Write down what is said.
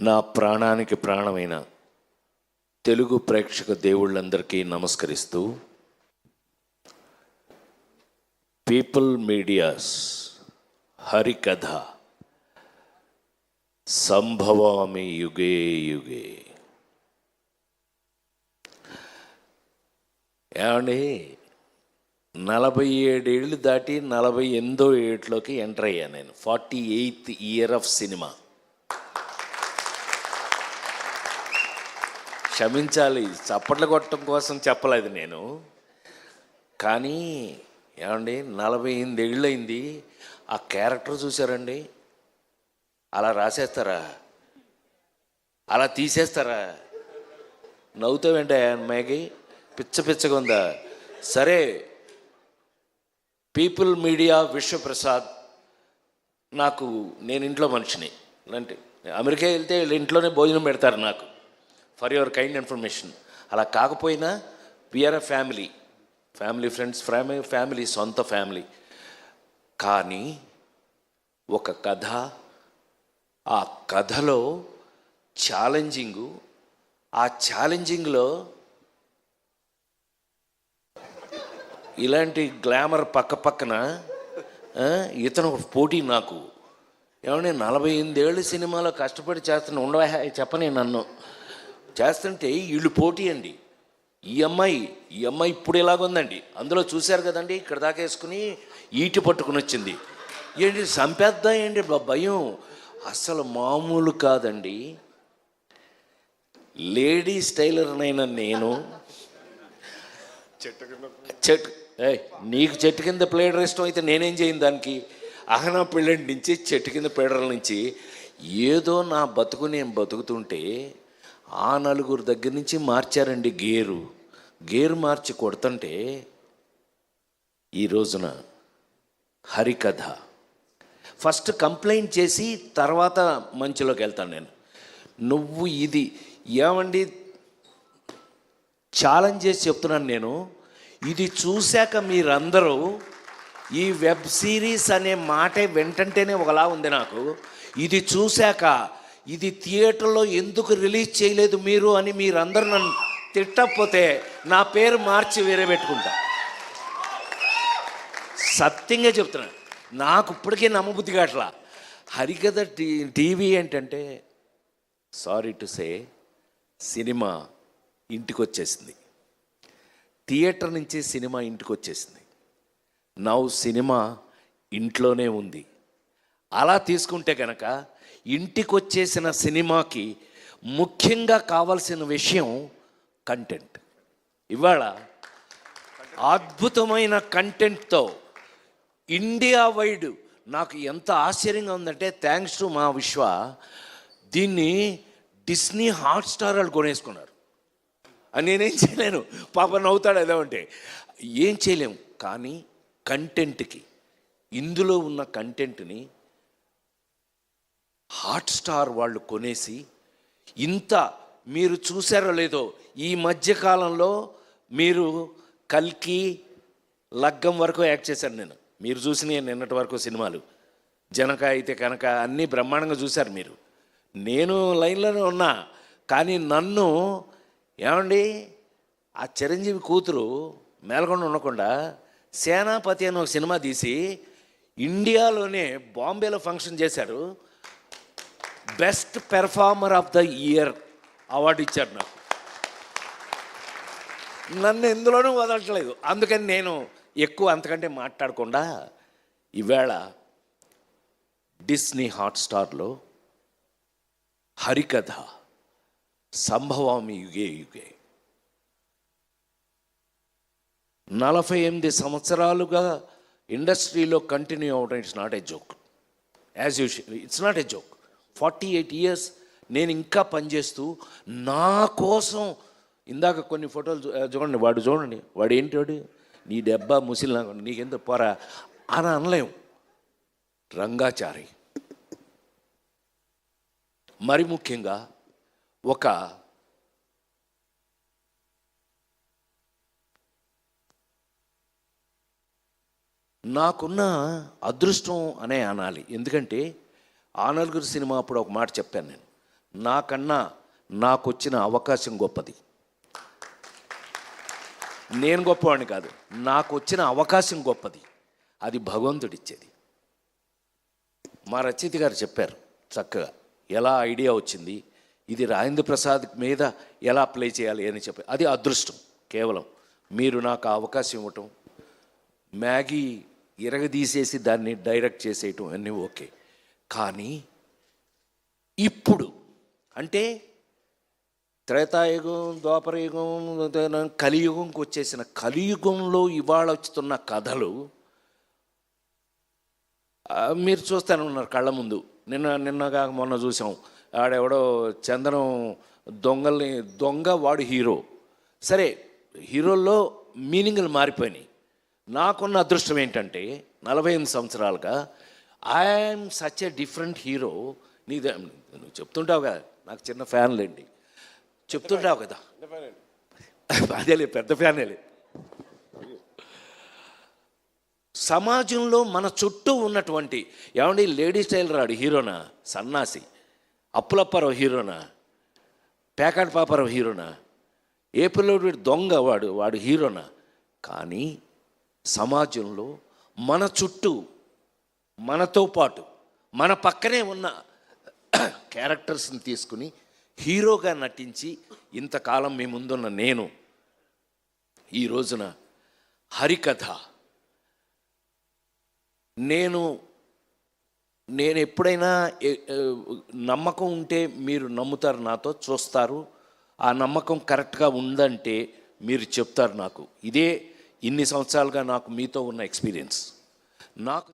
నా ప్రాణానికి ప్రాణమైన తెలుగు ప్రేక్షక దేవుళ్ళందరికీ నమస్కరిస్తూ, పీపుల్ మీడియాస్ హరికథ సంభవామి యుగే యుగే. ఏమండి, 47 ఏళ్ళు దాటి 48వ ఏట్లోకి ఎంటర్ అయ్యాను నేను. 48th year of cinema. క్షమించాలి, చప్పట్లు కొట్టడం కోసం చెప్పలేదు నేను. కానీ ఏమండి, 48 ఏళ్ళు అయింది. ఆ క్యారెక్టర్ చూసారండి? అలా రాసేస్తారా? అలా తీసేస్తారా? నవ్వుతావేంటి అమ్మాయికి? పిచ్చగా ఉందా? సరే, పీపుల్ మీడియా విశ్వప్రసాద్ నేను ఇంట్లో మనిషిని. అంటే అమెరికా వెళ్తే ఇంట్లోనే భోజనం పెడతారు నాకు, ఫర్ యువర్ కైండ్ ఇన్ఫర్మేషన్. అలా కాకపోయినా we are a family, friends, family, సొంత ఫ్యామిలీ. కానీ ఒక కథ, ఆ కథలో ఛాలెంజింగు, ఆ ఛాలెంజింగ్లో ఇలాంటి గ్లామర్ పక్కన ఇతను పోటీ నాకు. ఏమంటే 48 ఏళ్ళు సినిమాలో కష్టపడి చేస్తున్నా, ఉండవా చెప్పని నన్ను చేస్తుంటే వీళ్ళు పోటీ అండి. ఈ అమ్మాయి ఇప్పుడు ఇలాగుందండి. అందులో చూశారు కదండి, ఇక్కడ దాకా వేసుకుని ఈటి పట్టుకుని వచ్చింది. ఏంటి సంపేద్దాం ఏంటి భయం? అసలు మామూలు కాదండి. లేడీస్ టైలర్నైనా నేను నీకు చెట్టు కింద ప్లేడర్ ఇష్టం అయితే నేనేం చేయను దానికి. అహనా పెళ్ళంటి నుంచి చెట్టు కింద ప్లేడర్ల నుంచి ఏదో నా బతుకు నేను బతుకుతుంటే ఆ నలుగురు దగ్గర నుంచి మార్చారండి గేరు మార్చి కొడుతుంటే ఈ రోజున హరికథ ఫస్ట్ కంప్లైంట్ చేసి తర్వాత మంచిలోకి వెళ్తాను నేను. నువ్వు ఇది ఏమండి ఛాలెంజ్ చేసి చెప్తున్నాను నేను. ఇది చూశాక మీరందరూ ఈ వెబ్ సిరీస్ అనే మాటే వెంటంటేనే ఒకలా ఉంది నాకు. ఇది చూశాక ఇది థియేటర్లో ఎందుకు రిలీజ్ చేయలేదు మీరు అని మీరందరూ నన్ను తిట్టకపోతే నా పేరు మార్చి వేరే పెట్టుకుంటా. సత్యంగా చెప్తున్నాను, నాకు ఇప్పటికే నమ్మబుద్ధి కావట్లా. హరికథ టీవీ ఏంటంటే, సారీ టు సే, సినిమా ఇంటికి వచ్చేసింది. థియేటర్ నుంచి సినిమా ఇంటికి వచ్చేసింది. నౌ సినిమా ఇంట్లోనే ఉంది. అలా తీసుకుంటే కనుక ఇంటికి వచ్చేసిన సినిమాకి ముఖ్యంగా కావాల్సిన విషయం కంటెంట్. ఇవాళ అద్భుతమైన కంటెంట్తో ఇండియా వైడ్ నాకు ఎంత ఆశ్చర్యంగా ఉందంటే, థ్యాంక్స్ టు మా విశ్వ, దీన్ని డిస్నీ హాట్స్టార్ వాళ్ళు కొనేసుకున్నారు. అని నేనేం చేయలేను, పాప నవ్వుతాడు ఏదో అంటే. ఏం చేయలేము. కానీ కంటెంట్కి, ఇందులో ఉన్న కంటెంట్ని హాట్స్టార్ వాళ్ళు కొనేసి, ఇంత మీరు చూసారో లేదో, ఈ మధ్యకాలంలో మీరు కల్కి, లగ్గం వరకు యాక్ట్ చేశాను నేను. మీరు చూసిన నిన్నటి వరకు సినిమాలు, జనక అయితే కనుక అన్నీ బ్రహ్మాండంగా చూశారు మీరు. నేను లైన్లోనే ఉన్నా. కానీ నన్ను ఏమండి, ఆ చిరంజీవి కూతురు మేల్కొండ ఉండకుండా సేనాపతి అని ఒక సినిమా తీసి ఇండియాలోనే బాంబేలో ఫంక్షన్ చేశారు. Best performer of the year award ఇచ్చారు నాకు. నన్ను ఎందులోనూ వదలట్లేదు. అందుకని నేను ఎక్కువ అంతకంటే మాట్లాడకుండా ఈవేళ డిస్నీ హాట్స్టార్లో హరికథ సంభవామి యుగే యుగే. 48 సంవత్సరాలుగా ఇండస్ట్రీలో కంటిన్యూ అవ్వడం it's not a joke. As usual it's not a joke. 48 years నేను ఇంకా పనిచేస్తూ నా కోసం. ఇందాక కొన్ని ఫోటోలు చూడండి, వాడు ఏంటి, వాడు నీ దెబ్బ ముసిలి నీకెంత పోరా అని అనలేం. రంగాచారి మరి ముఖ్యంగా ఒక నాకున్న అదృష్టం అనే అనాలి. ఎందుకంటే ఆ నలుగురు సినిమా అప్పుడు ఒక మాట చెప్పాను నేను. నాకన్నా నాకు వచ్చిన అవకాశం గొప్పది. నేను గొప్పవాడిని కాదు, నాకు వచ్చిన అవకాశం గొప్పది. అది భగవంతుడిచ్చేది. మా రచయిత గారు చెప్పారు చక్కగా ఎలా ఐడియా వచ్చింది, ఇది రాజేంద్ర ప్రసాద్ మీద ఎలా ప్లే చేయాలి అని చెప్పి. అది అదృష్టం. కేవలం మీరు నాకు ఆ అవకాశం ఇవ్వటం, మ్యాగీ ఇరగదీసేసి దాన్ని డైరెక్ట్ చేసేయటం అన్నీ ఓకే. కానీ ఇప్పుడు అంటే త్రేతాయుగం, ద్వాపరయుగం, కలియుగంకి వచ్చేసిన కలియుగంలో ఇవాళ వస్తున్న కథలు మీరు చూస్తూనే ఉన్నారు కళ్ళ ముందు. నిన్నగా మొన్న చూసాం, ఆడెవడో చందనం దొంగ వాడు హీరో. సరే, హీరోల్లో మీనింగ్లు మారిపోయినాయి. నాకున్న అదృష్టం ఏంటంటే 48 సంవత్సరాలుగా I'm such a different hero. నువ్వు చెప్తుంటావు కదా, నాకు చిన్న ఫ్యాన్లేండి, చెప్తుంటావు కదా, అదేలే పెద్ద ఫ్యానేలే. సమాజంలో మన చుట్టూ ఉన్నటువంటి ఏమండి లేడీ స్టైల్ రాడు హీరోనా, సన్నాసి అప్పులప్పారావు హీరోనా, పేకాటి పాపారావు హీరోనా, ఏ పిల్లోడు దొంగ వాడు హీరోనా. కానీ సమాజంలో మన చుట్టూ మనతో పాటు మన పక్కనే ఉన్న క్యారెక్టర్స్ని తీసుకుని హీరోగా నటించి ఇంతకాలం మీ ముందున్న నేను ఈ రోజున హరికథ నేను ఎప్పుడైనా నమ్మకం ఉంటే మీరు నమ్ముతారు, నాతో చూస్తారు. ఆ నమ్మకం కరెక్ట్గా ఉందంటే మీరు చెప్తారు నాకు. ఇదే ఇన్ని సంవత్సరాలుగా నాకు మీతో ఉన్న ఎక్స్పీరియన్స్. నాకు